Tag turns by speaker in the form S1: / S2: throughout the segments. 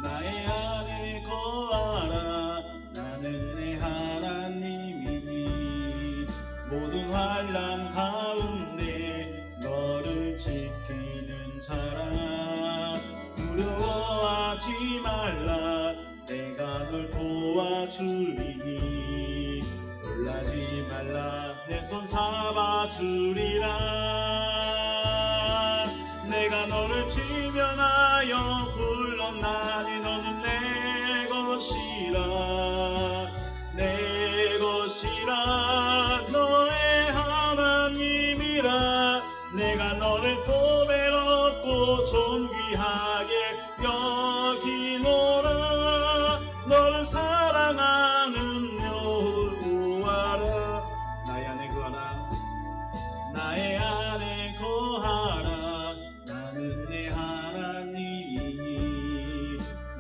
S1: 나의 안에 거하라. 나는 내 하나님이니 모든 환난 가운데 너를 지키는 자라. 두려워하지 말라. 내가 널 도와주리니 놀라지 말라. 내 손 잡아주리라. 내가 너를 지명하여 불렀나니 너는 내 것이라. 내 것이라. 너의 하나님이라. 내가 너를 보배롭고 존귀하게 여기노라. 너를 사랑하는 여호와라. 나의 안에 거하라. 나의 안에 거하라. 나는 내 하나님이니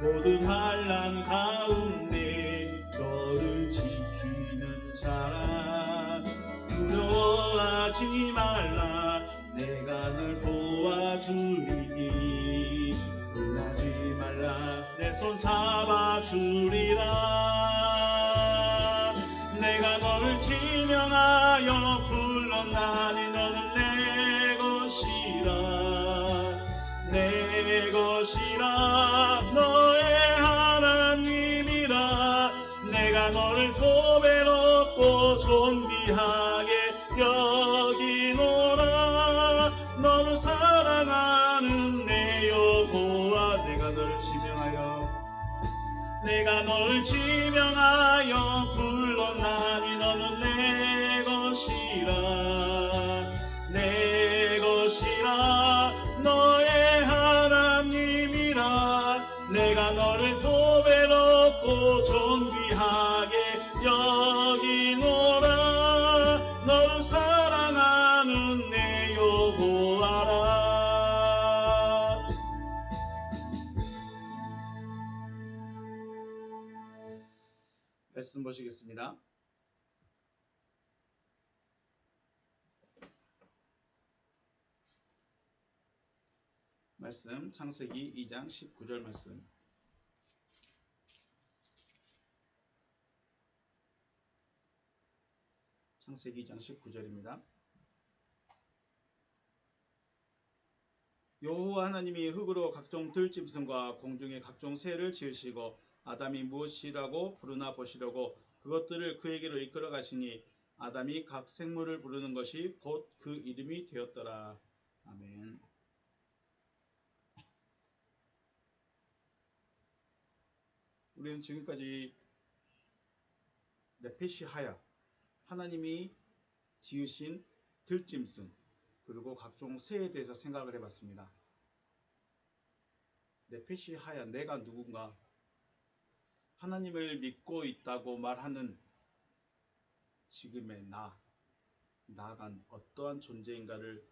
S1: 모든 환난 가운데 너를 지키는 자라. 두려워하지 말라. 내가 널 도와주리니 놀라지 말라. 내 손 잡아주리라. 내가 너를 지명하여 불렀나니 너는 내 것이라. 내 것이라. 너의 하나님이라. 내가 너를 보배롭고 존귀하게 여기노라. 너를 사랑하는 내 여호와. 내가 너를 지명하여 불렀나니 너는 내 것이라. 내 것이라. 너의 하나님이라. 내가 너를 보배롭고 존귀하게 여기노라. 너를 사랑하는 내 여호와라. 말씀 보시겠습니다. 말씀 창세기 2장 19절 말씀. 창세기 2장 19절입니다. 여호와 하나님이 흙으로 각종 들짐승과 공중의 각종 새를 지으시고 아담이 무엇이라고 부르나 보시려고 그것들을 그에게로 이끌어 가시니 아담이 각 생물을 부르는 것이 곧 그 이름이 되었더라. 아멘. 우리는 지금까지 네페시 하야, 하나님이 지으신 들짐승 그리고 각종 새에 대해서 생각을 해봤습니다. 네페시 하야, 내가 누군가? 하나님을 믿고 있다고 말하는 지금의 나가 어떠한 존재인가를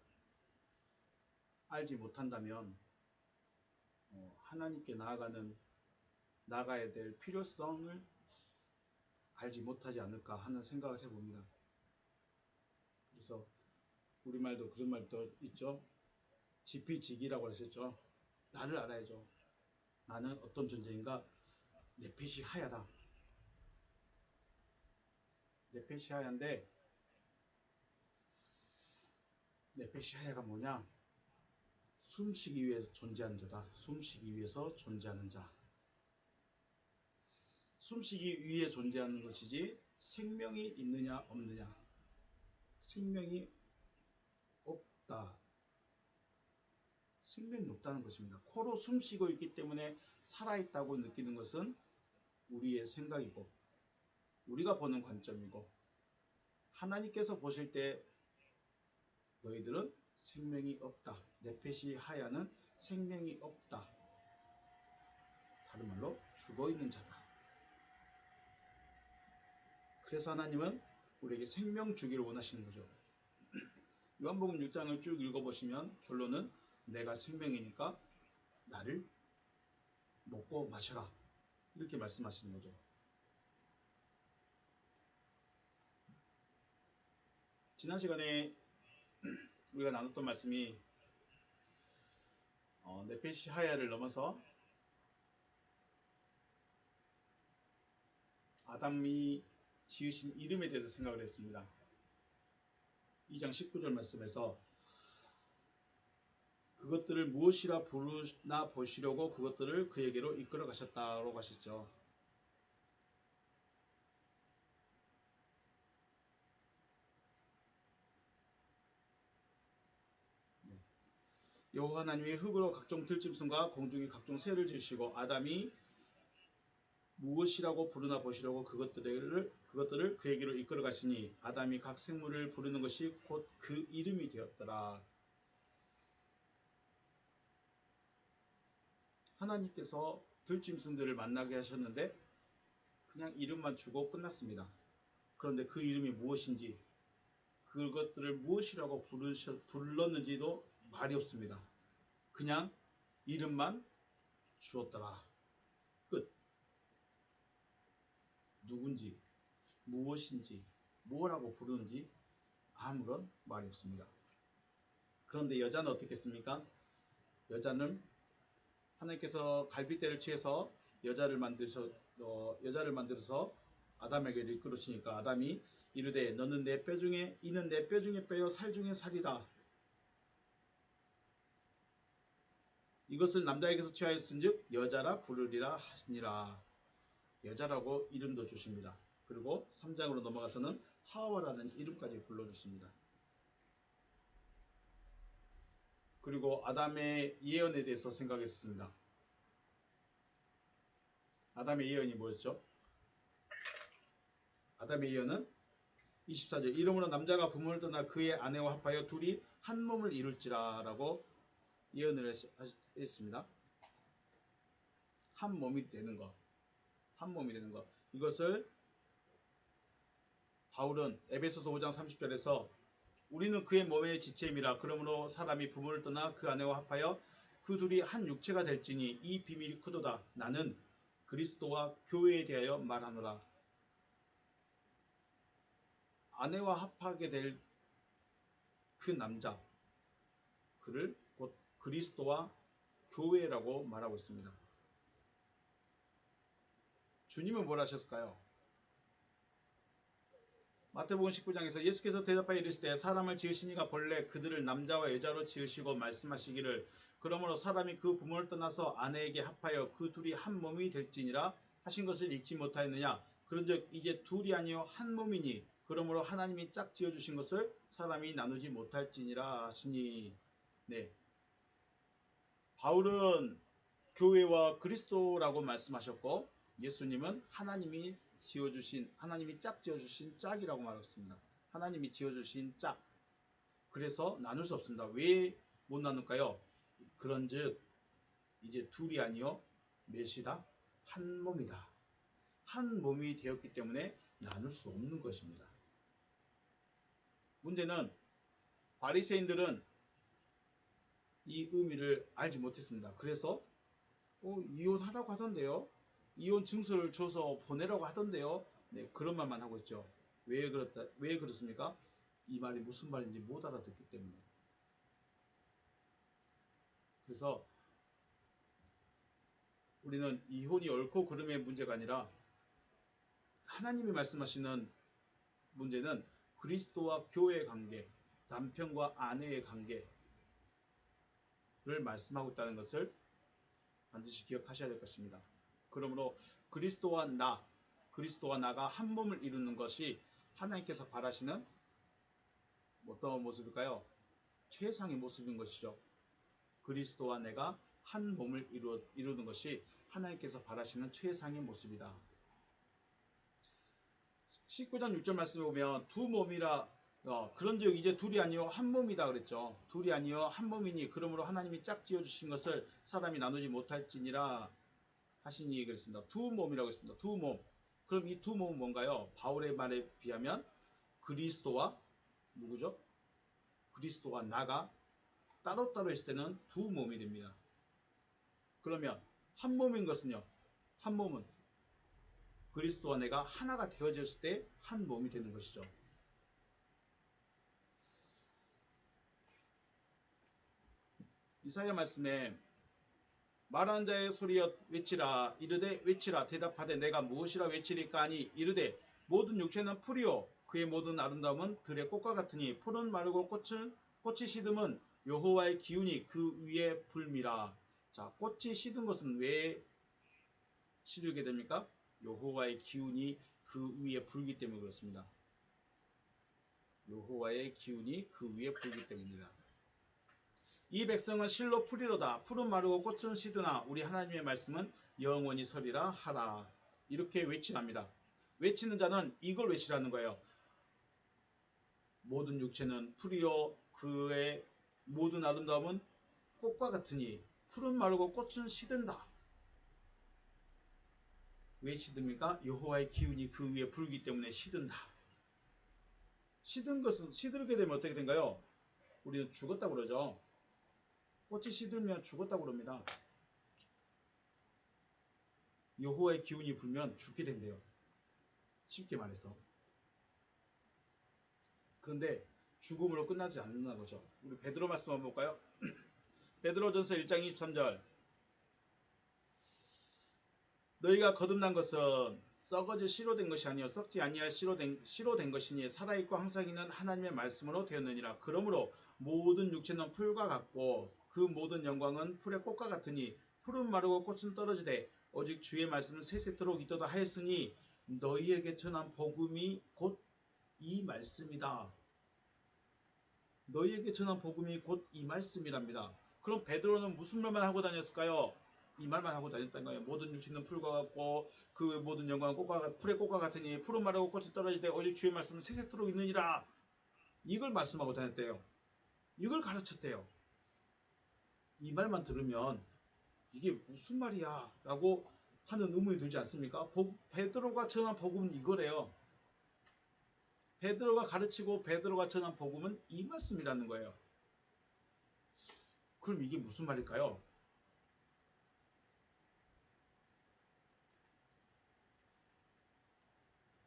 S1: 알지 못한다면 하나님께 나아가야 될 필요성을 알지 못하지 않을까 하는 생각을 해봅니다. 그래서 우리말도 그런 말도 있죠. 지피지기라고 하셨죠. 나를 알아야죠. 나는 어떤 존재인가? 네페시 하야다. 네페시 하야인데 네페시 하야가 뭐냐? 숨쉬기 위해서 존재하는 자다. 숨쉬기 위해서 존재하는 자. 숨쉬기 위해 존재하는 것이지 생명이 있느냐 없느냐. 생명이 없다. 생명이 없다는 것입니다. 코로 숨쉬고 있기 때문에 살아있다고 느끼는 것은 우리의 생각이고 우리가 보는 관점이고 하나님께서 보실 때 너희들은 생명이 없다. 네페시 하야는 생명이 없다. 다른 말로 죽어있는 자다. 그래서 하나님은 우리에게 생명 주기를 원하시는 거죠. 요한복음 6장을 쭉 읽어보시면 결론은 내가 생명이니까 나를 먹고 마셔라. 이렇게 말씀하시는 거죠. 지난 시간에 우리가 나눴던 말씀이 네페시 하야를 넘어서 아담이 지으신 이름에 대해서 생각을 했습니다. 2장 19절 말씀에서 그것들을 무엇이라 부르나 보시려고 그것들을 그에게로 이끌어 가셨다고 하셨죠. 여호와 하나님이 흙으로 각종 들짐승과 공중의 각종 새를 지으시고 아담이 무엇이라고 부르나 보시려고 그것들을 그에게로 이끌어 가시니 아담이 각 생물을 부르는 것이 곧 그 이름이 되었더라. 하나님께서 들짐승들을 만나게 하셨는데 그냥 이름만 주고 끝났습니다. 그런데 그 이름이 무엇인지 그것들을 무엇이라고 불렀는지도 말이 없습니다. 그냥 이름만 주었더라. 끝. 누군지, 무엇인지, 뭐라고 부르는지 아무런 말이 없습니다. 그런데 여자는 어떻겠습니까? 여자는 하나님께서 갈빗대를 취해서 여자를 만들어서 아담에게로 이끌으시니까 아담이 이르되 이는 내 뼈 중에 뼈요 살 중에 살이라. 이것을 남자에게서 취하였은즉 여자라 부르리라 하시니라. 여자라고 이름도 주십니다. 그리고 3장으로 넘어가서는 하와라는 이름까지 불러주십니다. 그리고 아담의 예언에 대해서 생각했습니다. 아담의 예언이 뭐였죠? 아담의 예언은 24절 이러므로 남자가 부모를 떠나 그의 아내와 합하여 둘이 한 몸을 이룰지라 라고 예언을 했습니다. 한 몸이 되는 것. 한 몸이 되는 것. 이것을 바울은 에베소서 5장 30절에서 우리는 그의 몸의 지체임이라 그러므로 사람이 부모를 떠나 그 아내와 합하여 그 둘이 한 육체가 될지니 이 비밀이 크도다. 나는 그리스도와 교회에 대하여 말하노라. 아내와 합하게 될 그 남자, 그를 곧 그리스도와 교회라고 말하고 있습니다. 주님은 뭘 하셨을까요? 마태복음 19장에서 예수께서 대답하여 이르시되 사람을 지으시니가 본래 그들을 남자와 여자로 지으시고 말씀하시기를 그러므로 사람이 그 부모를 떠나서 아내에게 합하여 그 둘이 한 몸이 될지니라 하신 것을 읽지 못하였느냐. 그런즉 이제 둘이 아니요 한 몸이니 그러므로 하나님이 짝 지어주신 것을 사람이 나누지 못할지니라 하시니. 네, 바울은 교회와 그리스도라고 말씀하셨고 예수님은 하나님이 짝 지어주신 짝이라고 말했습니다. 하나님이 지어주신 짝. 그래서 나눌 수 없습니다. 왜 못 나눌까요? 그런즉 이제 둘이 아니요 몇이다? 한 몸이다. 한 몸이 되었기 때문에 나눌 수 없는 것입니다. 문제는 바리새인들은 이 의미를 알지 못했습니다. 그래서 이혼하라고 하던데요. 이혼 증서를 줘서 보내라고 하던데요. 네, 그런 말만 하고 있죠. 왜 그렇습니까? 이 말이 무슨 말인지 못 알아듣기 때문에. 그래서 우리는 이혼이 옳고 그름의 문제가 아니라 하나님이 말씀하시는 문제는 그리스도와 교회의 관계, 남편과 아내의 관계를 말씀하고 있다는 것을 반드시 기억하셔야 될 것입니다. 그러므로 그리스도와 나가 한 몸을 이루는 것이 하나님께서 바라시는 어떤 모습일까요? 최상의 모습인 것이죠. 그리스도와 내가 한 몸을 이루는 것이 하나님께서 바라시는 최상의 모습이다. 19장 6절 말씀에 보면 두 몸이라 그런즉 이제 둘이 아니요 한 몸이다 그랬죠. 둘이 아니요 한 몸이니 그러므로 하나님이 짝 지어주신 것을 사람이 나누지 못할지니라 하시니 그랬습니다. 두 몸이라고 했습니다. 두 몸. 그럼 이 두 몸은 뭔가요? 바울의 말에 비하면 그리스도와 누구죠? 그리스도와 나가 따로따로 있을 때는 두 몸이 됩니다. 그러면 한 몸인 것은요? 한 몸은 그리스도와 내가 하나가 되어졌을 때 한 몸이 되는 것이죠. 이사야 말씀에 말하는 자의 소리여 외치라. 이르되 외치라. 대답하되 내가 무엇이라 외치리까 하니 이르되 모든 육체는 풀이요 그의 모든 아름다움은 들의 꽃과 같으니 풀은 마르고 꽃이 시듬은 여호와의 기운이 그 위에 불미라. 자, 꽃이 시든 것은 왜 시들게 됩니까? 여호와의 기운이 그 위에 불기 때문에 그렇습니다. 여호와의 기운이 그 위에 불기 때문입니다. 이 백성은 실로 풀이로다. 풀은 마르고 꽃은 시드나 우리 하나님의 말씀은 영원히 서리라 하라. 이렇게 외치랍니다. 외치는 자는 이걸 외치라는 거예요. 모든 육체는 풀이요 그의 모든 아름다움은 꽃과 같으니 풀은 마르고 꽃은 시든다. 왜 시듭니까? 여호와의 기운이 그 위에 불기 때문에 시든다. 시든 것은 시들게 되면 어떻게 된가요? 우리는 죽었다고 그러죠. 꽃이 시들면 죽었다고 그럽니다. 여호와의 기운이 불면 죽게 된대요. 쉽게 말해서. 그런데 죽음으로 끝나지 않는다는 거죠. 우리 베드로 말씀 한번 볼까요? 베드로전서 1장 23절. 너희가 거듭난 것은 썩어질 씨로 된 것이 아니요 썩지 아니할 씨로 된 것이니 살아있고 항상 있는 하나님의 말씀으로 되었느니라. 그러므로 모든 육체는 풀과 같고 그 모든 영광은 풀의 꽃과 같으니 풀은 마르고 꽃은 떨어지되 오직 주의 말씀은 세세토록 있도다 하였으니 너희에게 전한 복음이 곧 이 말씀이다. 너희에게 전한 복음이 곧 이 말씀이랍니다. 그럼 베드로는 무슨 말만 하고 다녔을까요? 이 말만 하고 다녔다는 거예요. 모든 육체는 풀과 같고 그 모든 영광은 풀의 꽃과 같으니 풀은 마르고 꽃이 떨어질 때 오직 주의 말씀은 세세토록 있느니라. 이걸 말씀하고 다녔대요. 이걸 가르쳤대요. 이 말만 들으면 이게 무슨 말이야 라고 하는 의문이 들지 않습니까? 베드로가 전한 복음은 이거래요. 베드로가 가르치고 베드로가 전한 복음은 이 말씀이라는 거예요. 그럼 이게 무슨 말일까요?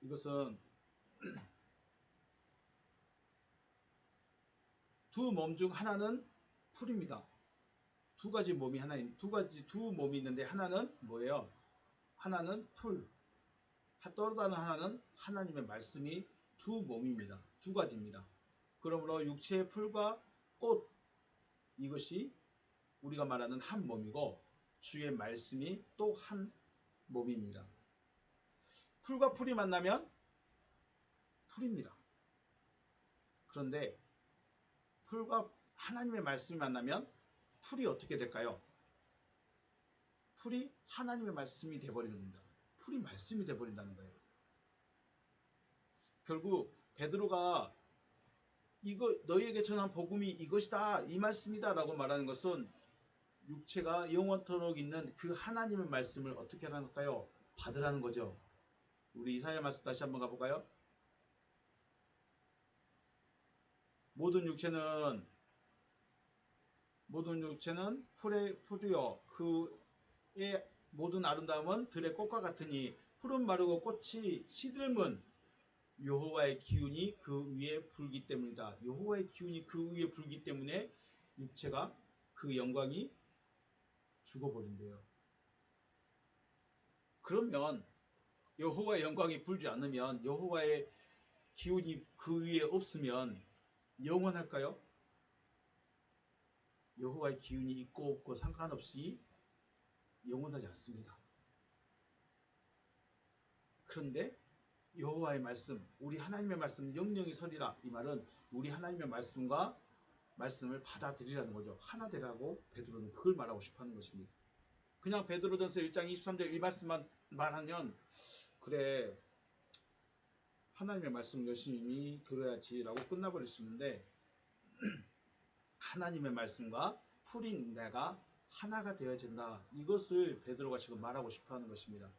S1: 이것은 두 몸 중 하나는 풀입니다. 두 가지 몸이 두 몸이 있는데 하나는 뭐예요? 하나는 풀. 또 다른 하나는 하나님의 말씀이 두 몸입니다. 두 가지입니다. 그러므로 육체의 풀과 꽃 이것이 우리가 말하는 한 몸이고 주의 말씀이 또 한 몸입니다. 풀과 풀이 만나면 풀입니다. 그런데 풀과 하나님의 말씀이 만나면 풀이 어떻게 될까요? 풀이 하나님의 말씀이 되어버립니다. 풀이 말씀이 되어버린다는 거예요. 결국 베드로가 이거 너희에게 전한 복음이 이것이다 이 말씀이다 라고 말하는 것은 육체가 영원토록 있는 그 하나님의 말씀을 어떻게 하라는가요? 받으라는 거죠. 우리 이사야 말씀 다시 한번 가볼까요? 모든 육체는 풀이요 그의 모든 아름다움은 들의 꽃과 같으니 푸른 마르고 꽃이 시들면 여호와의 기운이 그 위에 불기 때문이다. 여호와의 기운이 그 위에 불기 때문에 육체가 그 영광이 죽어버린대요. 그러면 여호와의 영광이 불지 않으면 여호와의 기운이 그 위에 없으면 영원할까요? 여호와의 기운이 있고 없고 상관없이 영원하지 않습니다. 그런데 여호와의 말씀, 우리 하나님의 말씀 영영이 서리라 이 말은 우리 하나님의 말씀을 받아들이라는 거죠. 하나 되라고 베드로는 그걸 말하고 싶어하는 것입니다. 그냥 베드로전서 1장 23절 이 말씀만 말하면 그래 하나님의 말씀 열심히 들어야지라고 끝나버릴 수 있는데 하나님의 말씀과 풀인 내가 하나가 되어진다. 이것을 베드로가 지금 말하고 싶어하는 것입니다.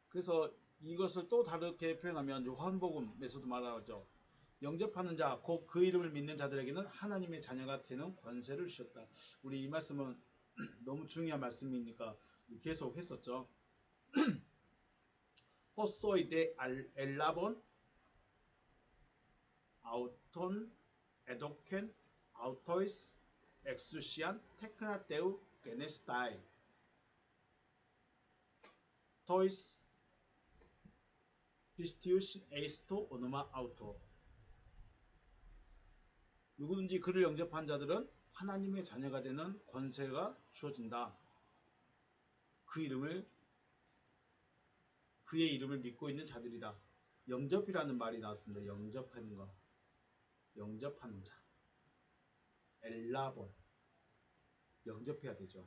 S1: 그래서 이것을 또 다르게 표현하면 요한복음에서도 말하죠. 영접하는 자, 곧 그 이름을 믿는 자들에게는 하나님의 자녀가 되는 권세를 주셨다. 우리 이 말씀은 너무 중요한 말씀이니까 계속 했었죠. 호소이데 엘라본 아우톤 에도켄 아우토이스 엑수시안 테크나테우 게네스타이 토이스 비스티우스 에이스토 오노마 아우토. 누구든지 그를 영접한 자들은 하나님의 자녀가 되는 권세가 주어진다. 그의 이름을 믿고 있는 자들이다. 영접이라는 말이 나왔습니다. 영접하는 것. 영접하는 자. 엘라본. 영접해야 되죠.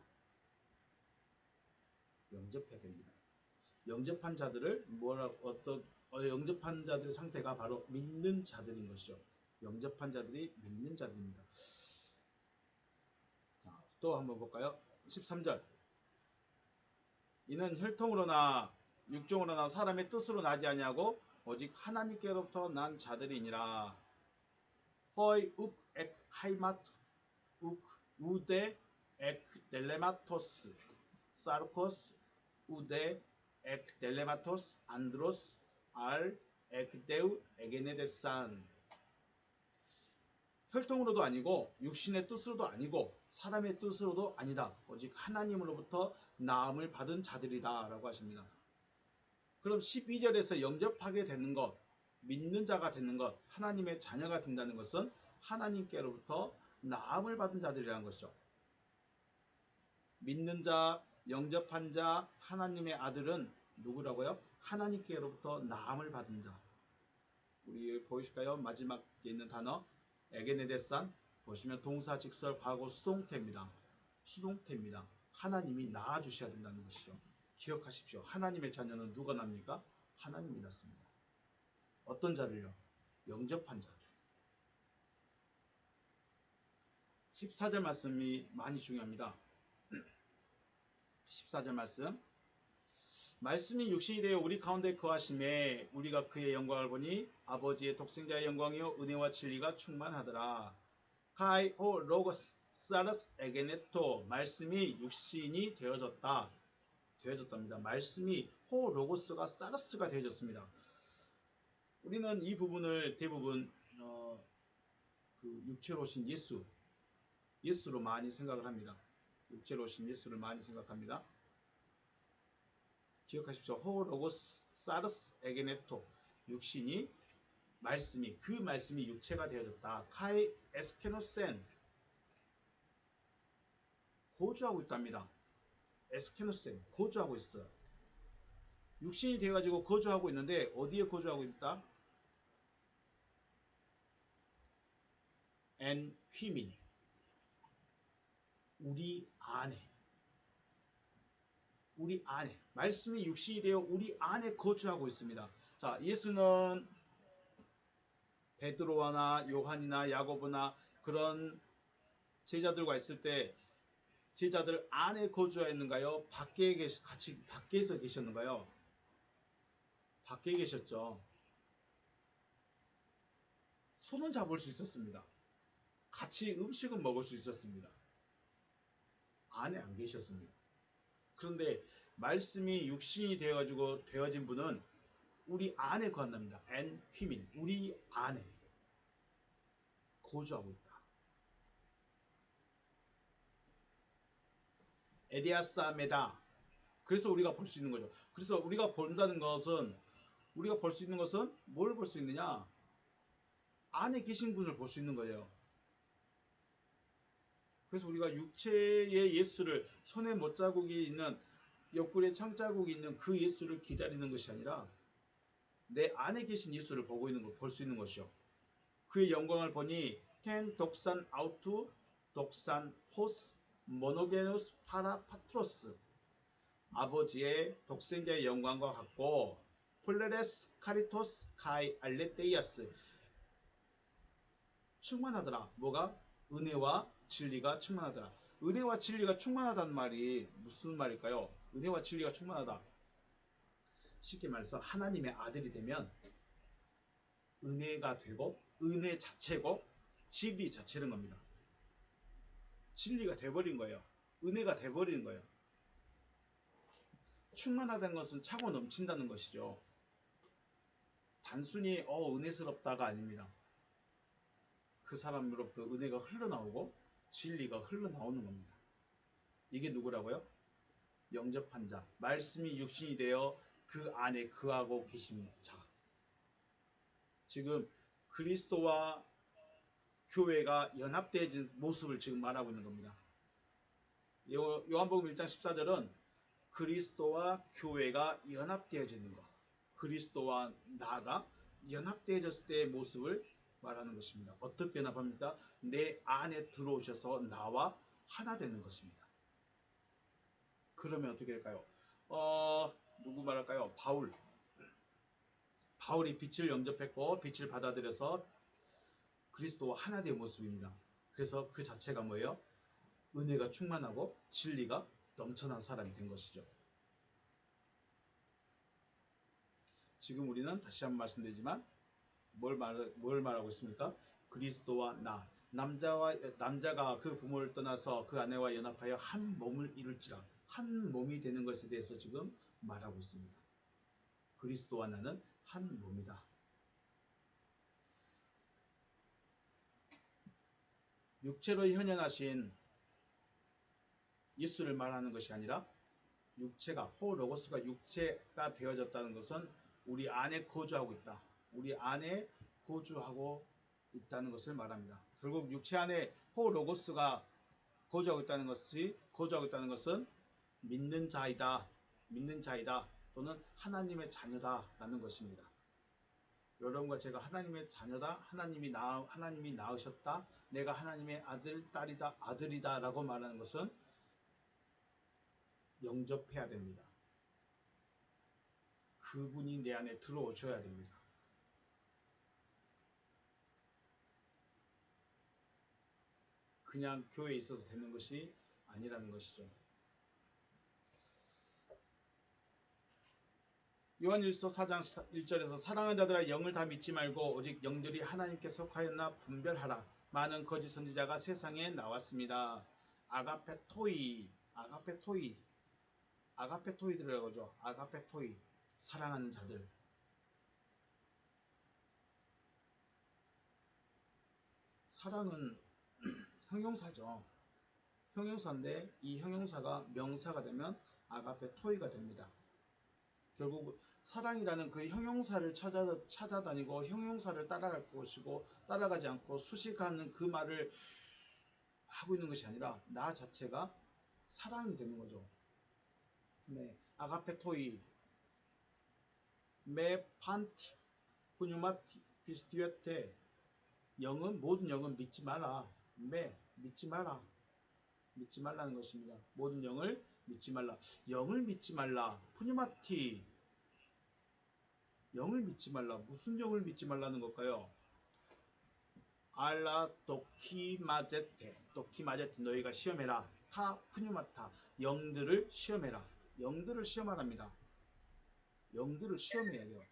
S1: 영접해야 됩니다. 영접한 자들을 영접한 자들의 상태가 바로 믿는 자들인 것이죠. 영접한 자들이 믿는 자들입니다. 자, 또 한번 볼까요? 13절. 이는 혈통으로나 육종으로나 사람의 뜻으로 나지 아니하고 오직 하나님께로부터 난 자들이니라. 허이 욱엑 하이마트 욱 우데 엑 델레마토스 사르코스 우데 엑 델레마토스 안드로스 알 엑데우 에게네데산. 혈통으로도 아니고 육신의 뜻으로도 아니고 사람의 뜻으로도 아니다. 오직 하나님으로부터 나음을 받은 자들이다 라고 하십니다. 그럼 12절에서 영접하게 되는 것, 믿는 자가 되는 것, 하나님의 자녀가 된다는 것은 하나님께로부터 나음을 받은 자들이라는 것이죠. 믿는 자, 영접한 자, 하나님의 아들은 누구라고요? 하나님께로부터 나음을 받은 자. 우리 보이실까요? 마지막에 있는 단어 에게네데산 보시면 동사 직설 과거 수동태입니다. 수동태입니다. 하나님이 낳아주셔야 된다는 것이죠. 기억하십시오. 하나님의 자녀는 누가 납니까? 하나님이 낳습니다. 어떤 자를요? 영접한 자를. 14절 말씀이 많이 중요합니다. 14절 말씀. 말씀이 육신이 되어 우리 가운데 거하심에 우리가 그의 영광을 보니 아버지의 독생자의 영광이요 은혜와 진리가 충만하더라. 카이 호 로고스 사르스 에게네토. 말씀이 육신이 되어졌답니다. 말씀이 호 로고스가 사르스가 되어졌습니다. 우리는 이 부분을 대부분 그 육체로 오신 예수로 많이 생각을 합니다. 육체로 오신 예수를 많이 생각합니다. 기억하십시오. 호 로고스 사르스 에게네토. 육신이 말씀이 그 말씀이 육체가 되어졌다. 카이 에스케노센 고주하고 있답니다. 에스케노센 고주하고 있어요. 육신이 되어가지고 거주하고 있는데 어디에 거주하고 있다? 엔 휘민 우리 안에 말씀이 육신이 되어 우리 안에 거주하고 있습니다. 자, 예수는 베드로나 요한이나 야고보나 그런 제자들과 있을 때 제자들 안에 거주했는가요? 밖에서 계셨는가요? 밖에 계셨죠. 손은 잡을 수 있었습니다. 같이 음식은 먹을 수 있었습니다. 안에 안 계셨습니다. 그런데 말씀이 육신이 되어가지고 되어진 분은 우리 안에 거한답니다. 엔 휘민 우리 안에 거주하고 있다. 에디아사메다. 그래서 우리가 볼 수 있는 거죠. 그래서 우리가 본다는 것은 우리가 볼 수 있는 것은 뭘 볼 수 있느냐? 안에 계신 분을 볼 수 있는 거예요. 그래서 우리가 육체의 예수를 손에 못자국이 있는 옆구리에 창자국이 있는 그 예수를 기다리는 것이 아니라 내 안에 계신 예수를 보고 있는 걸 볼 수 있는 것이요. 그의 영광을 보니 텐 독산 아우투 독산 호스 모노게누스 파라 파트로스. 아버지의 독생자의 영광과 같고 폴레레스 카리토스 카이 알레테이아스. 충만하더라. 뭐가? 은혜와 진리가 충만하더라. 은혜와 진리가 충만하다는 말이 무슨 말일까요? 은혜와 진리가 충만하다. 쉽게 말해서 하나님의 아들이 되면 은혜가 되고 은혜 자체고 진리 자체는 겁니다. 진리가 돼버린 거예요. 은혜가 돼버리는 거예요. 충만하다는 것은 차고 넘친다는 것이죠. 단순히 은혜스럽다가 아닙니다. 그 사람으로부터 은혜가 흘러나오고 진리가 흘러나오는 겁니다. 이게 누구라고요? 영접한 자. 말씀이 육신이 되어 그 안에 거하고 계신 자. 지금 그리스도와 교회가 연합되어진 모습을 지금 말하고 있는 겁니다. 요한복음 1장 14절은 그리스도와 교회가 연합되어지는 것. 그리스도와 나가 연합되어졌을 때의 모습을 말하는 것입니다. 어떻게 연합합니까? 내 안에 들어오셔서 나와 하나 되는 것입니다. 그러면 어떻게 될까요? 누구 말할까요? 바울이 빛을 영접했고 빛을 받아들여서 그리스도와 하나 된 모습입니다. 그래서 그 자체가 뭐예요? 은혜가 충만하고 진리가 넘쳐난 사람이 된 것이죠. 지금 우리는 다시 한번 말씀드리지만 뭘 말하고 있습니까? 그리스도와 나, 남자가 그 부모를 떠나서 그 아내와 연합하여 한 몸을 이룰지라, 한 몸이 되는 것에 대해서 지금 말하고 있습니다. 그리스도와 나는 한 몸이다. 육체로 현현하신 예수를 말하는 것이 아니라 육체가 호로고스가 육체가 되어졌다는 것은 우리 안에 거주하고 있다. 우리 안에 거주하고 있다는 것을 말합니다. 결국 육체 안에 호로고스가 거주하고 있다는 것은 믿는 자이다 또는 하나님의 자녀다라는 것입니다. 여러분과 제가 하나님의 자녀다, 하나님이 낳으셨다, 내가 하나님의 아들, 딸이다, 아들이다라고 말하는 것은 영접해야 됩니다. 그분이 내 안에 들어오셔야 됩니다. 그냥 교회에 있어서 되는 것이 아니라는 것이죠. 요한일서 4장 1절에서 사랑하는 자들아 영을 다 믿지 말고 오직 영들이 하나님께 속하였나 분별하라. 많은 거짓 선지자가 세상에 나왔습니다. 아가페토이들이라고 하죠. 아가페토이, 사랑하는 자들. 사랑은 형용사죠. 형용사인데 이 형용사가 명사가 되면 아가페토이가 됩니다. 결국 사랑이라는 그 형용사를 찾아다니고 형용사를 따라갈 것이고 따라가지 않고 수식하는 그 말을 하고 있는 것이 아니라 나 자체가 사랑이 되는 거죠. 네, 아가페토이 메 판티 푸뉴마티 비스티웨테 영은 모든 영은 믿지 마라. 믿지 말라는 것입니다. 모든 영을 믿지 말라. 영을 믿지 말라. 푸뉴마티 영을 믿지 말라. 무슨 영을 믿지 말라는 걸까요? 알라 도키마제테 너희가 시험해라. 타 푸뉴마타 영들을 시험해라. 영들을 시험하랍니다. 영들을 시험해야 돼요.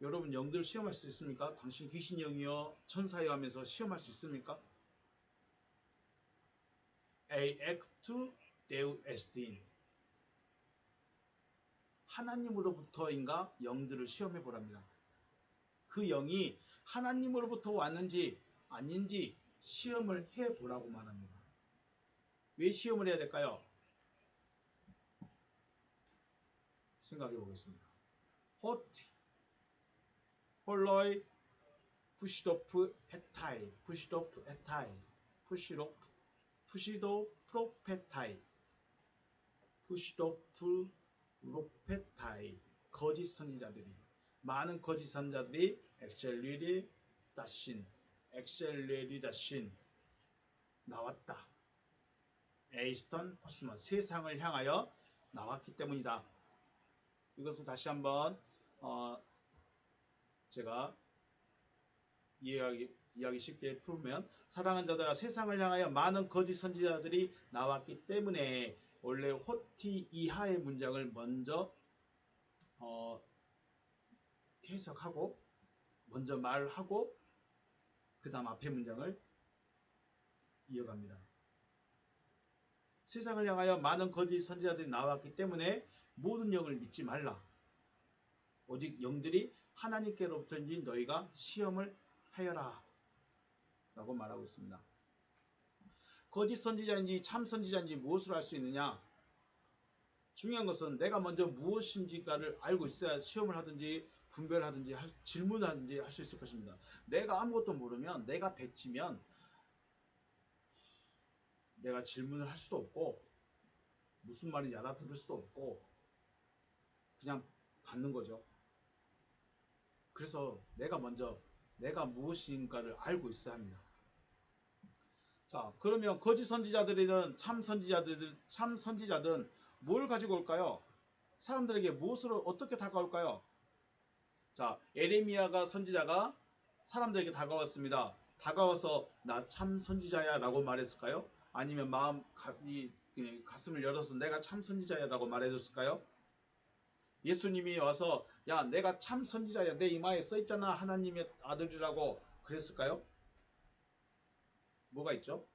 S1: 여러분 영들을 시험할 수 있습니까? 당신 귀신 영이요 천사요 하면서 시험할 수 있습니까? A act deu estin 하나님으로부터인가 영들을 시험해 보랍니다. 그 영이 하나님으로부터 왔는지 아닌지 시험을 해 보라고 말합니다. 왜 시험을 해야 될까요? 생각해 보겠습니다. 호티 홀로이 푸시도프 에타이 푸시도 프로페타이 푸시도프 로페타이 거짓 선지자들이 많은 거짓 선지자들이 엑셀리다신 나왔다. 에이스턴 코스모 세상을 향하여 나왔기 때문이다. 이것을 다시 한번 제가 이야기 쉽게 풀면 사랑하는 자들아 세상을 향하여 많은 거짓 선지자들이 나왔기 때문에 원래 호티 이하의 문장을 먼저 해석하고 먼저 말하고 그 다음 앞의 문장을 이어갑니다. 세상을 향하여 많은 거짓 선지자들이 나왔기 때문에 모든 영을 믿지 말라. 오직 영들이 하나님께로부터인지 너희가 시험을 하여라 라고 말하고 있습니다. 거짓 선지자인지 참 선지자인지 무엇을 알 수 있느냐? 중요한 것은 내가 먼저 무엇인지가를 알고 있어야 시험을 하든지 분별하든지 질문을 하든지 할 수 있을 것입니다. 내가 아무것도 모르면, 내가 백지면 내가 질문을 할 수도 없고 무슨 말인지 알아들을 수도 없고 그냥 받는 거죠. 그래서 내가 먼저 내가 무엇인가를 알고 있어야 합니다. 자, 그러면 거짓 선지자들이든 참 선지자든 뭘 가지고 올까요? 사람들에게 무엇으로 어떻게 다가올까요? 자, 에레미야가 선지자가 사람들에게 다가왔습니다. 다가와서 나 참 선지자야 라고 말했을까요? 아니면 가슴을 열어서 내가 참 선지자야 라고 말해줬을까요? 예수님이 와서 야 내가 참 선지자야 내 이마에 써있잖아 하나님의 아들이라고 그랬을까요? 뭐가 있죠?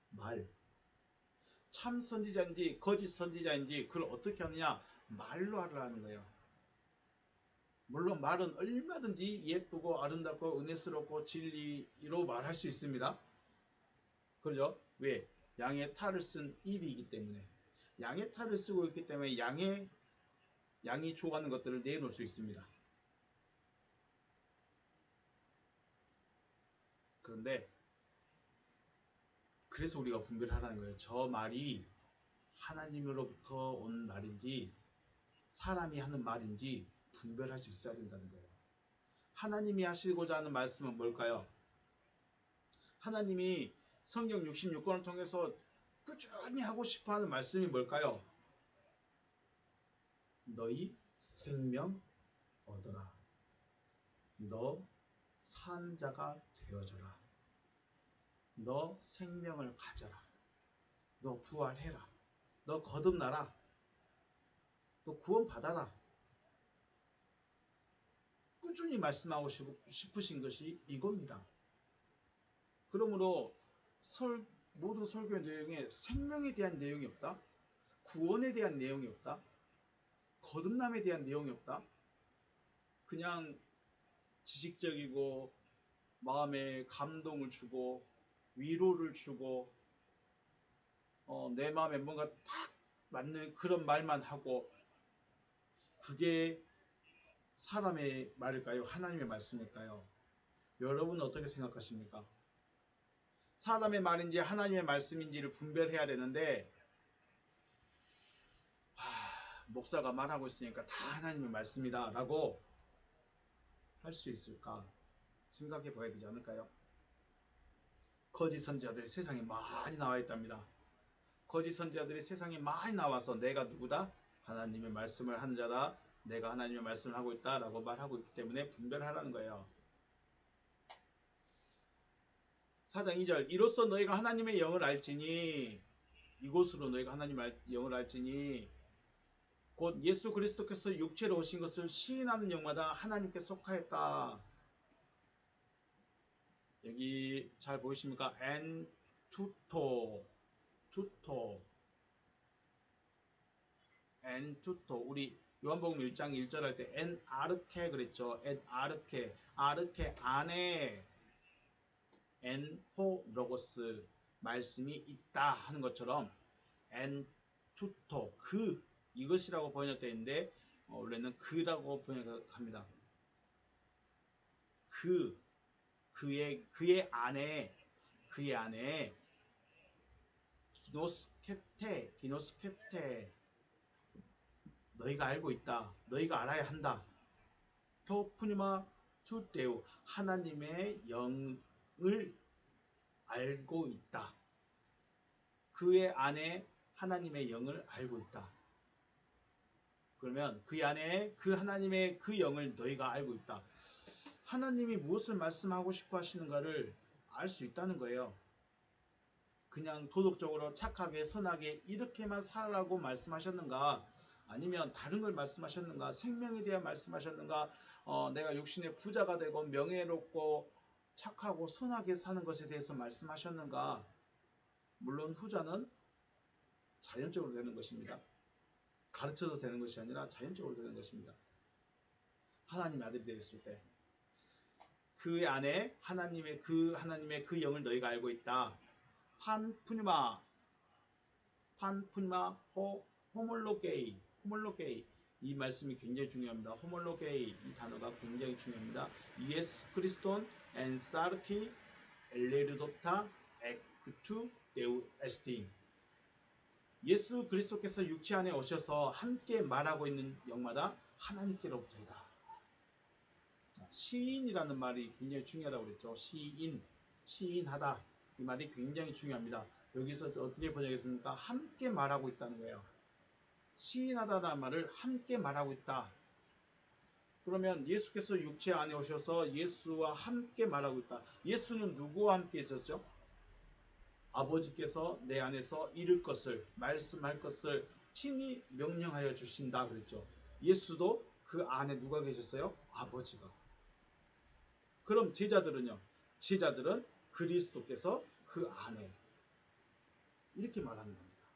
S1: 말. 참 선지자인지 거짓 선지자인지 그걸 어떻게 하느냐? 말로 하라는 거예요. 물론 말은 얼마든지 예쁘고 아름답고 은혜스럽고 진리로 말할 수 있습니다. 그렇죠? 왜? 양의 탈을 쓴 입이기 때문에. 양의 탈을 쓰고 있기 때문에 양이 좋아하는 것들을 내놓을 수 있습니다. 그런데 그래서 우리가 분별하라는 거예요. 저 말이 하나님으로부터 온 말인지 사람이 하는 말인지 분별할 수 있어야 된다는 거예요. 하나님이 하시고자 하는 말씀은 뭘까요? 하나님이 성경 66권을 통해서 꾸준히 하고 싶어하는 말씀이 뭘까요? 너희 생명 얻어라. 너 산 자가 되어져라. 너 생명을 가져라. 너 부활해라. 너 거듭나라. 너 구원받아라. 꾸준히 말씀하고 싶으신 것이 이겁니다. 그러므로 모든 설교의 내용에 생명에 대한 내용이 없다. 구원에 대한 내용이 없다. 거듭남에 대한 내용이 없다. 그냥 지식적이고 마음에 감동을 주고 위로를 주고 내 마음에 뭔가 딱 맞는 그런 말만 하고 그게 사람의 말일까요? 하나님의 말씀일까요? 여러분은 어떻게 생각하십니까? 사람의 말인지 하나님의 말씀인지를 분별해야 되는데 목사가 말하고 있으니까 다 하나님의 말씀이다 라고 할 수 있을까 생각해 봐야 되지 않을까요? 거짓 선지자들이 세상에 많이 나와 있답니다. 거짓 선지자들이 세상에 많이 나와서 내가 누구다? 하나님의 말씀을 하는 자다. 내가 하나님의 말씀을 하고 있다 라고 말하고 있기 때문에 분별하라는 거예요. 4장 2절 이로써 너희가 하나님의 영을 알지니 이곳으로 너희가 하나님의 영을 알지니 곧 예수 그리스도께서 육체로 오신 것을 시인하는 영마다 하나님께 속하였다. 여기 잘 보이십니까? 엔 투토 우리 요한복음 1장 1절 할 때 엔 아르케 그랬죠. 엔 아르케 안에 엔호 로고스 말씀이 있다 하는 것처럼 엔 투토 이것이라고 번역되어 있는데 원래는 그라고 번역합니다. 그의 안에 기노스케테 너희가 알고 있다. 너희가 알아야 한다. 토푸니마 투테우 하나님의 영을 알고 있다. 그의 안에 하나님의 영을 알고 있다. 그러면 그 안에 그 하나님의 그 영을 너희가 알고 있다. 하나님이 무엇을 말씀하고 싶어 하시는가를 알 수 있다는 거예요. 그냥 도덕적으로 착하게 선하게 이렇게만 살라고 말씀하셨는가 아니면 다른 걸 말씀하셨는가 생명에 대한 말씀하셨는가 내가 육신의 부자가 되고 명예롭고 착하고 선하게 사는 것에 대해서 말씀하셨는가 물론 후자는 자연적으로 되는 것입니다. 가르쳐도 되는 것이 아니라 자연적으로 되는 것입니다. 하나님의 아들이 되었을 때 그 안에 하나님의 그 영을 너희가 알고 있다. 판푸니마 호몰로게이 이 말씀이 굉장히 중요합니다. 호몰로게이 이 단어가 굉장히 중요합니다. 예수 그리스돈 엔사르키 엘레르도타 엑투 데우 에스틴 예수 그리스도께서 육체 안에 오셔서 함께 말하고 있는 영마다 하나님께로부터이다. 시인이라는 말이 굉장히 중요하다고 그랬죠. 시인하다 이 말이 굉장히 중요합니다. 여기서 어떻게 번역했습니까? 함께 말하고 있다는 거예요. 시인하다라는 말을 함께 말하고 있다. 그러면 예수께서 육체 안에 오셔서 예수와 함께 말하고 있다. 예수는 누구와 함께 있었죠? 아버지께서 내 안에서 이룰 것을 말씀할 것을 친히 명령하여 주신다 그랬죠. 예수도 그 안에 누가 계셨어요? 아버지가. 그럼 제자들은요? 제자들은 그리스도께서 그 안에 이렇게 말하는 겁니다.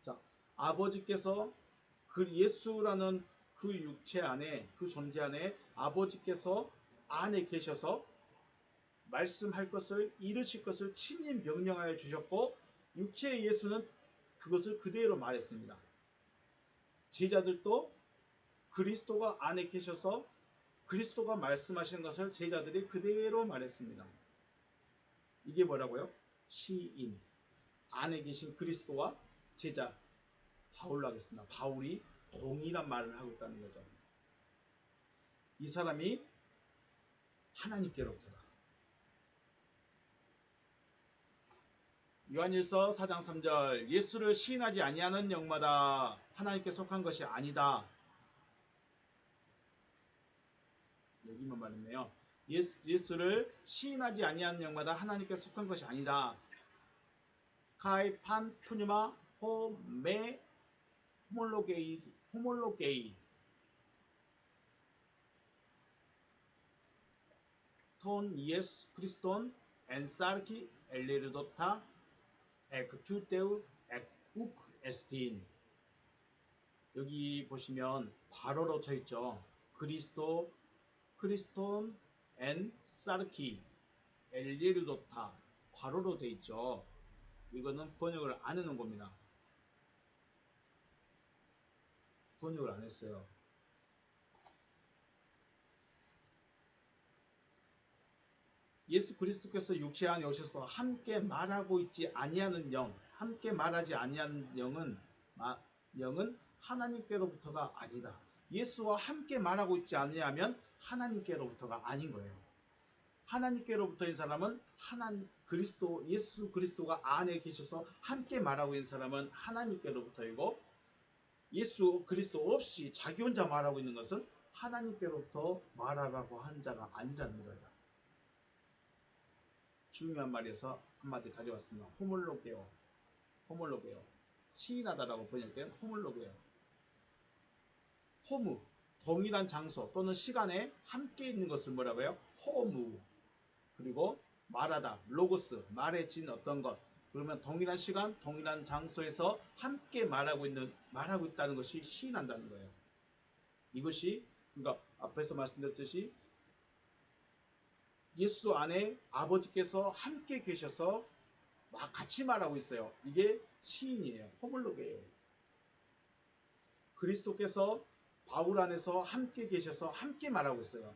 S1: 자, 아버지께서 그 예수라는 그 육체 안에 그 존재 안에 아버지께서 안에 계셔서 말씀할 것을 이르실 것을 친히 명령하여 주셨고 육체의 예수는 그것을 그대로 말했습니다. 제자들도 그리스도가 안에 계셔서 그리스도가 말씀하시는 것을 제자들이 그대로 말했습니다. 이게 뭐라고요? 시인 안에 계신 그리스도와 제자 바울로 하겠습니다. 바울이 동일한 말을 하고 있다는 거죠. 이 사람이 하나님께로부터다. 요한일서 4장 3절 예수를 시인하지 아니하는 영마다 하나님께 속한 것이 아니다. 여기만 말했네요. 예수를 시인하지 아니하는 영마다 하나님께 속한 것이 아니다. 카이 판 푸니마 호메 호몰로게이 톤 예수 크리스톤 엔사르키 엘레르도타 엑투테우 엑욱 에스틴 여기 보시면 괄호로 쳐 있죠. 그리스도 크리스톤 엔 사르키 엘레르도타 괄호로 돼 있죠. 이거는 번역을 안 해놓은 겁니다. 번역을 안 했어요. 예수 그리스도께서 육체 안에 오셔서 함께 말하고 있지 아니하는 영, 함께 말하지 아니하는 영은 하나님께로부터가 아니다. 예수와 함께 말하고 있지 아니하면 하나님께로부터가 아닌 거예요. 하나님께로부터인 사람은 예수 그리스도가 안에 계셔서 함께 말하고 있는 사람은 하나님께로부터이고 예수 그리스도 없이 자기 혼자 말하고 있는 것은 하나님께로부터 말하라고 한 자가 아니라는 거예요. 중요한 말이어서 한마디 가져왔습니다. 호몰로게오 시인하다라고 번역된 호몰로게오 호무 동일한 장소 또는 시간에 함께 있는 것을 뭐라고요? 호무 그리고 말하다 로고스 말해진 어떤 것 그러면 동일한 시간 동일한 장소에서 함께 말하고 있다는 것이 시인한다는 거예요. 이것이 그러니까 앞에서 말씀드렸듯이 예수 안에 아버지께서 함께 계셔서 같이 말하고 있어요. 이게 시인이에요. 호몰로게예요. 그리스도께서 바울 안에서 함께 계셔서 함께 말하고 있어요.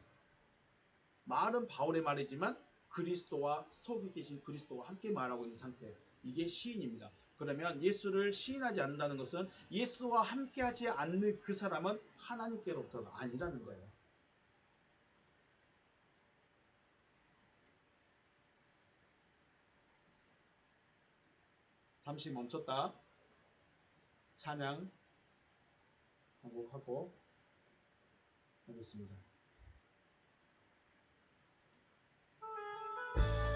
S1: 말은 바울의 말이지만 그리스도와 속에 계신 그리스도와 함께 말하고 있는 상태. 이게 시인입니다. 그러면 예수를 시인하지 않는다는 것은 예수와 함께하지 않는 그 사람은 하나님께로부터가 아니라는 거예요. 잠시 멈췄다 찬양 한곡하고 하겠습니다.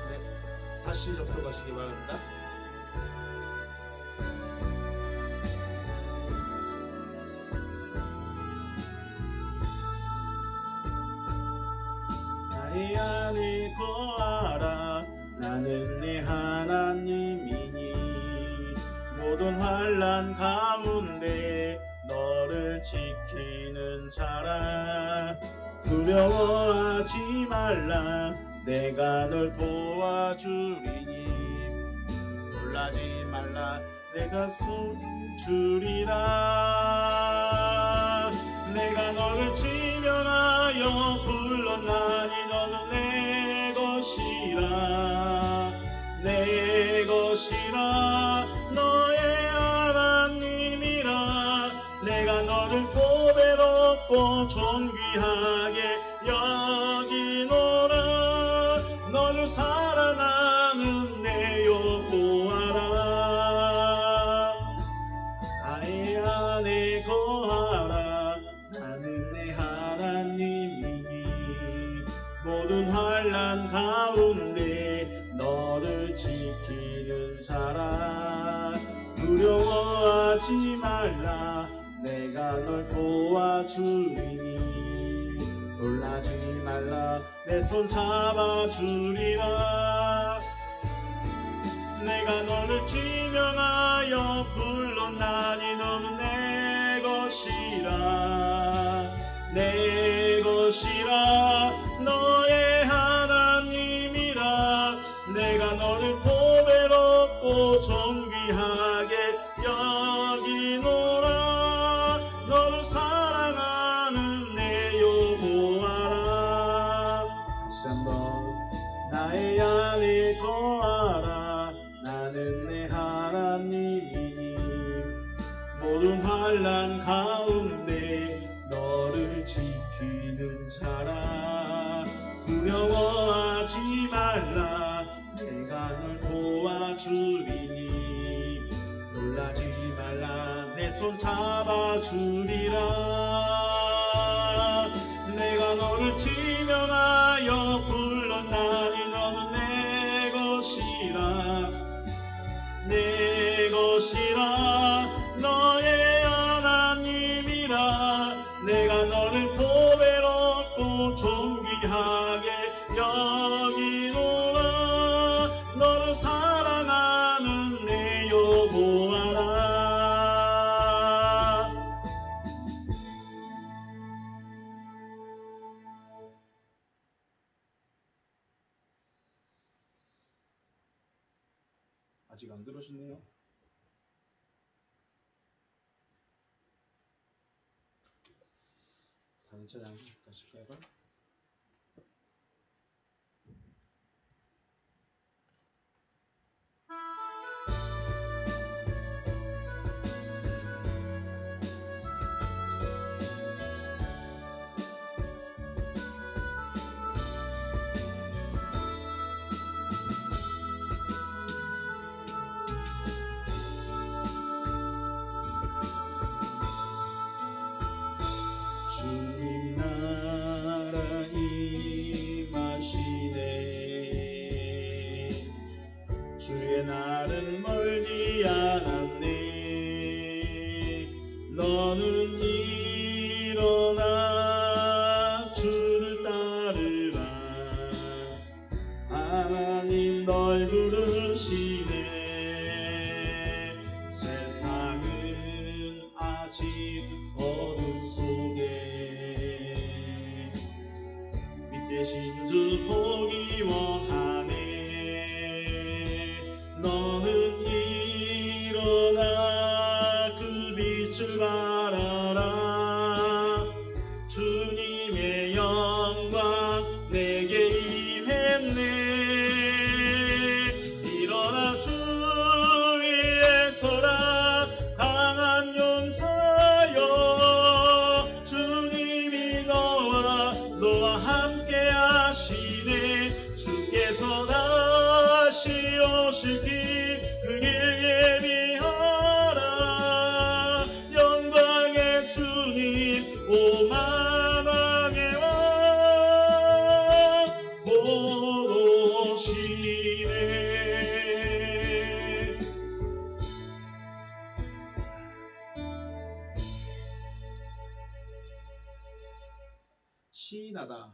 S1: 네, 다시 접속하시기 바랍니다. 나의 안에 거하라 나는 네 하나님이니 모든 환난 가운데 너를 지키는 자라 두려워하지 말라 내가 널 도와주리니 놀라지 말라 내가 숨주리라 내가 너를 지명하여 불렀나니 너는 내 것이라 내 것이라 너의 하나님이라 내가 너를 보배롭고 존귀하게 여기노라 너를 사랑하는 내 여호와라 나의 안에 거하라 나는 내 하나님이니 모든 환난 가운데 너를 지키는 자라 두려워하지 말라 내가 널 도와주리니 놀라지 말라 내 손 잡아주리라 내가 너를 지명하여 불렀나니 너는 내 것이라 내 것이라 너의 하나님이라 내가 너를 보배롭고 존귀하게 여기노라 너를 사랑하는 내 여호와라 다시 한번 나의 안에 거하라 나는 내 하나님이니 모든 환난 가운데 너를 지키는 자라 두려워하지 말라 내가 널 도와주리니 놀라지 말라 내 손 잡아주리라 내가 너를 지명하여 불렀나니 너는 내 것이라 내 것이라 너의 하나님이라 내가 너를 보배롭고 존귀하게 여기노라 너를 사랑하는 내 여호와라 아직 안 들으셨네요. 다른 찬양 가실까요? 주님 나라 임하시네 주의 날은 멀지 않았네 너는 일어나 주를 따르라 하나님 널 부르시네 세상은 아직 어둠 속에 빛대신 주 보기 원하네 너는 일어나 그 빛을 바라라 주님의 영광 내게 임했네 일어나 주 위에 서라 강한 용사여 주님이 너와 함께 하시네 주께서 다시 오실 길 그 길 예비하라 영광의 주님 오 만왕의 왕 곧 오시네 시인하다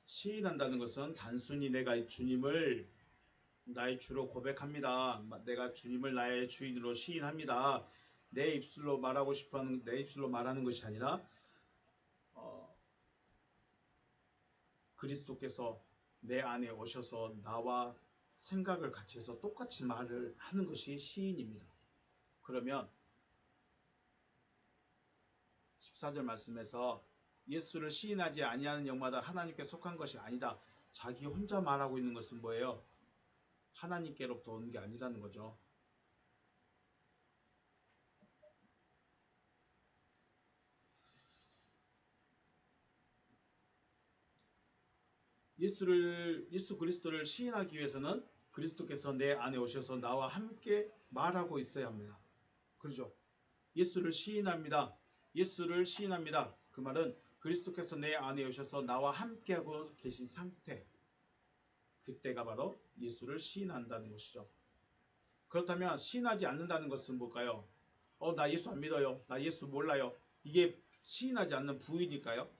S1: 시인한다는 것은 단순히 내가 주님을 나의 주로 고백합니다. 내가 주님을 나의 주인으로 시인합니다. 내 입술로 말하고 싶어하는 내 입술로 말하는 것이 아니라 그리스도께서 내 안에 오셔서 나와 생각을 같이 해서 똑같이 말을 하는 것이 시인입니다. 그러면 14절 말씀에서 예수를 시인하지 아니하는 영마다 하나님께 속한 것이 아니다. 자기 혼자 말하고 있는 것은 뭐예요? 하나님께로부터 오는 게 아니라는 거죠. 예수 그리스도를 시인하기 위해서는 그리스도께서 내 안에 오셔서 나와 함께 말하고 있어야 합니다. 그렇죠? 예수를 시인합니다. 예수를 시인합니다. 그 말은 그리스도께서 내 안에 오셔서 나와 함께하고 계신 상태. 그때가 바로 예수를 시인한다는 것이죠. 그렇다면 시인하지 않는다는 것은 뭘까요? 나 예수 안 믿어요. 나 예수 몰라요. 이게 시인하지 않는 부인일까요?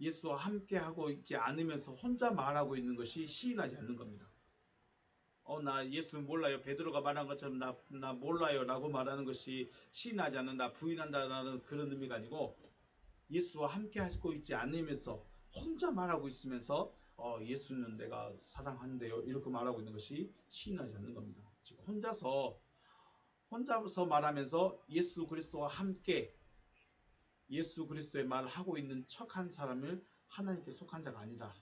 S1: 예수와 함께하고 있지 않으면서 혼자 말하고 있는 것이 시인하지 않는 겁니다. 나 예수 몰라요. 베드로가 말한 것처럼 나 몰라요 라고 말하는 것이 시인하지 않는다, 부인한다는 그런 의미가 아니고 예수와 함께 하고 있지 않으면서 혼자 말하고 있으면서 예수는 내가 사랑한대요 이렇게 말하고 있는 것이 시인하지 않는 겁니다. 즉 혼자서 말하면서 예수 그리스도와 함께 예수 그리스도의 말을 하고 있는 척한 사람을 하나님께 속한 자가 아니다.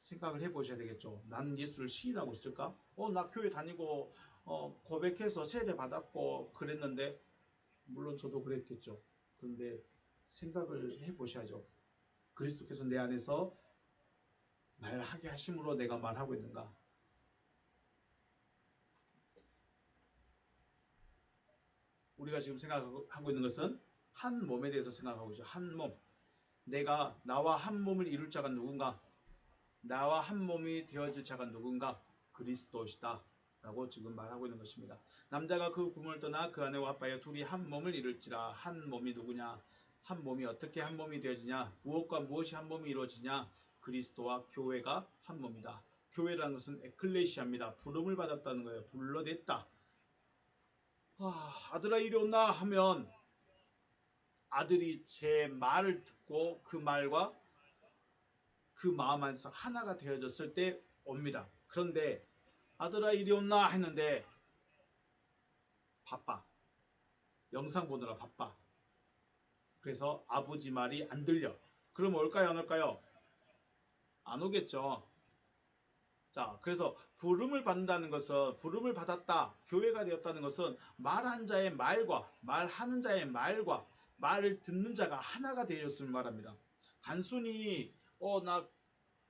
S1: 생각을 해보셔야 되겠죠. 나는 예수를 시인하고 있을까? 나 교회 다니고 고백해서 세례 받았고 그랬는데 물론 저도 그랬겠죠. 그런데 생각을 해보셔야죠. 그리스도께서 내 안에서 말하게 하심으로 내가 말하고 있는가? 우리가 지금 생각하고 있는 것은 한 몸에 대해서 생각하고 있죠. 한 몸. 나와 한 몸을 이룰 자가 누군가? 나와 한 몸이 되어질 자가 누군가? 그리스도시다 라고 지금 말하고 있는 것입니다. 남자가 그 부모를 떠나 그 아내와 합하여 둘이 한 몸을 이룰지라. 한 몸이 누구냐? 한 몸이 어떻게 한 몸이 되어지냐? 무엇과 무엇이 한 몸이 이루어지냐? 그리스도와 교회가 한 몸이다. 교회라는 것은 에클레시아입니다. 부름을 받았다는 거예요. 불러냈다. 아들아 이리 오나 하면 아들이 제 말을 듣고 그 말과 그 마음 안에서 하나가 되어졌을 때 옵니다. 그런데 아들아 이리 온나 했는데 바빠. 영상 보느라 바빠. 그래서 아버지 말이 안 들려. 그럼 올까요 안 올까요? 안 오겠죠. 자, 그래서 부름을 받는다는 것은 부름을 받았다. 교회가 되었다는 것은 말한 자의 말과 말하는 자의 말과 말을 듣는 자가 하나가 되었음을 말합니다. 단순히 나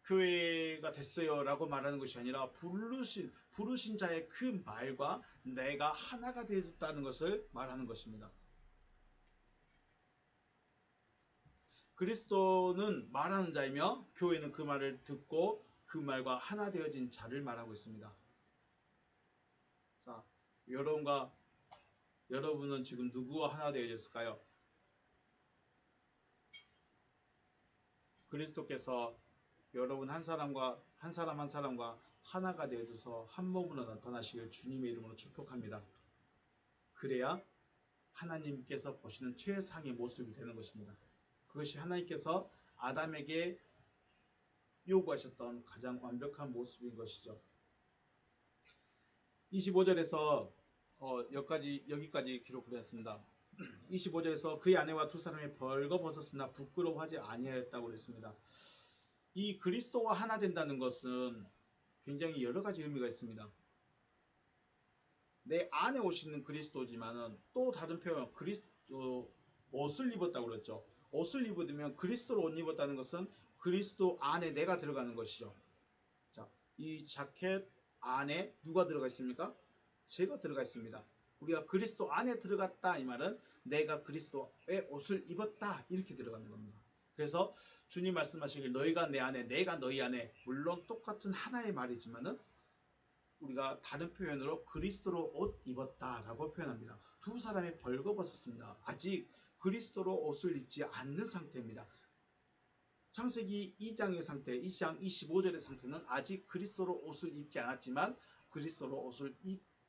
S1: 교회가 됐어요 라고 말하는 것이 아니라 부르신 자의 그 말과 내가 하나가 되었다는 것을 말하는 것입니다. 그리스도는 말하는 자이며 교회는 그 말을 듣고 그 말과 하나 되어진 자를 말하고 있습니다. 자, 여러분은 지금 누구와 하나 되어졌을까요? 그리스도께서 여러분 한 사람 한 사람과 하나가 되어져서 한 몸으로 나타나시길 주님의 이름으로 축복합니다. 그래야 하나님께서 보시는 최상의 모습이 되는 것입니다. 그것이 하나님께서 아담에게 요구하셨던 가장 완벽한 모습인 것이죠. 25절에서 여기까지 기록을 했습니다. 25절에서 그의 아내와 두 사람이 벌거벗었으나 부끄러워하지 아니하였다고 그랬습니다. 이 그리스도와 하나 된다는 것은 굉장히 여러 가지 의미가 있습니다. 내 안에 오시는 그리스도지만은 또 다른 표현 그리스도 옷을 입었다고 그랬죠. 옷을 입으면 그리스도로 옷 입었다는 것은 그리스도 안에 내가 들어가는 것이죠. 자, 이 자켓 안에 누가 들어가 있습니까? 제가 들어가 있습니다. 우리가 그리스도 안에 들어갔다 이 말은 내가 그리스도의 옷을 입었다 이렇게 들어가는 겁니다. 그래서 주님 말씀하시길 너희가 내 안에 내가 너희 안에 물론 똑같은 하나의 말이지만은 우리가 다른 표현으로 그리스도로 옷 입었다라고 표현합니다. 두 사람이 벌거벗었습니다. 아직 그리스도로 옷을 입지 않는 상태입니다. 창세기 2장의 상태, 2장 25절의 상태는 아직 그리스도로 옷을 입지 않았지만 그리스도로 옷을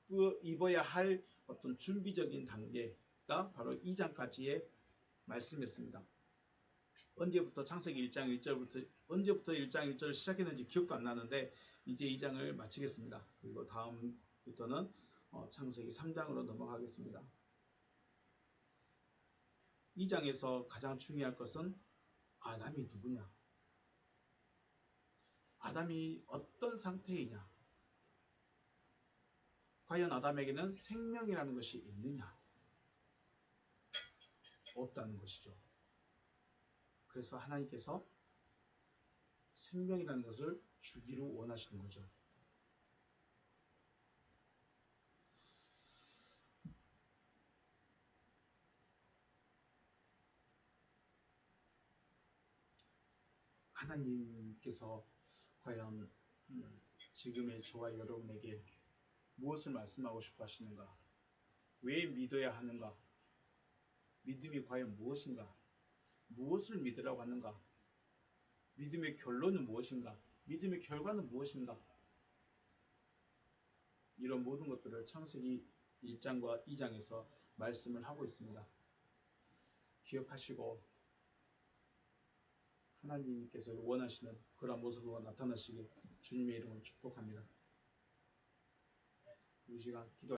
S1: 입어야 할 어떤 준비적인 단계가 바로 2장까지의 말씀이었습니다. 언제부터 창세기 1장 1절부터 언제부터 1장 1절을 시작했는지 기억도 안 나는데 이제 2장을 마치겠습니다. 그리고 다음부터는 창세기 3장으로 넘어가겠습니다. 2장에서 가장 중요할 것은 아담이 누구냐? 아담이 어떤 상태이냐? 과연 아담에게는 생명이라는 것이 있느냐? 없다는 것이죠. 그래서 하나님께서 생명이라는 것을 주기를 원하시는 거죠. 하나님께서 과연 지금의 저와 여러분에게 무엇을 말씀하고 싶어 하시는가? 왜 믿어야 하는가? 믿음이 과연 무엇인가? 무엇을 믿으라고 하는가? 믿음의 결론은 무엇인가? 믿음의 결과는 무엇인가? 이런 모든 것들을 창세기 1장과 2장에서 말씀을 하고 있습니다. 기억하시고 하나님께서 원하시는 그런 모습으로 나타나시길 주님의 이름으로 축복합니다. 이 시간 기도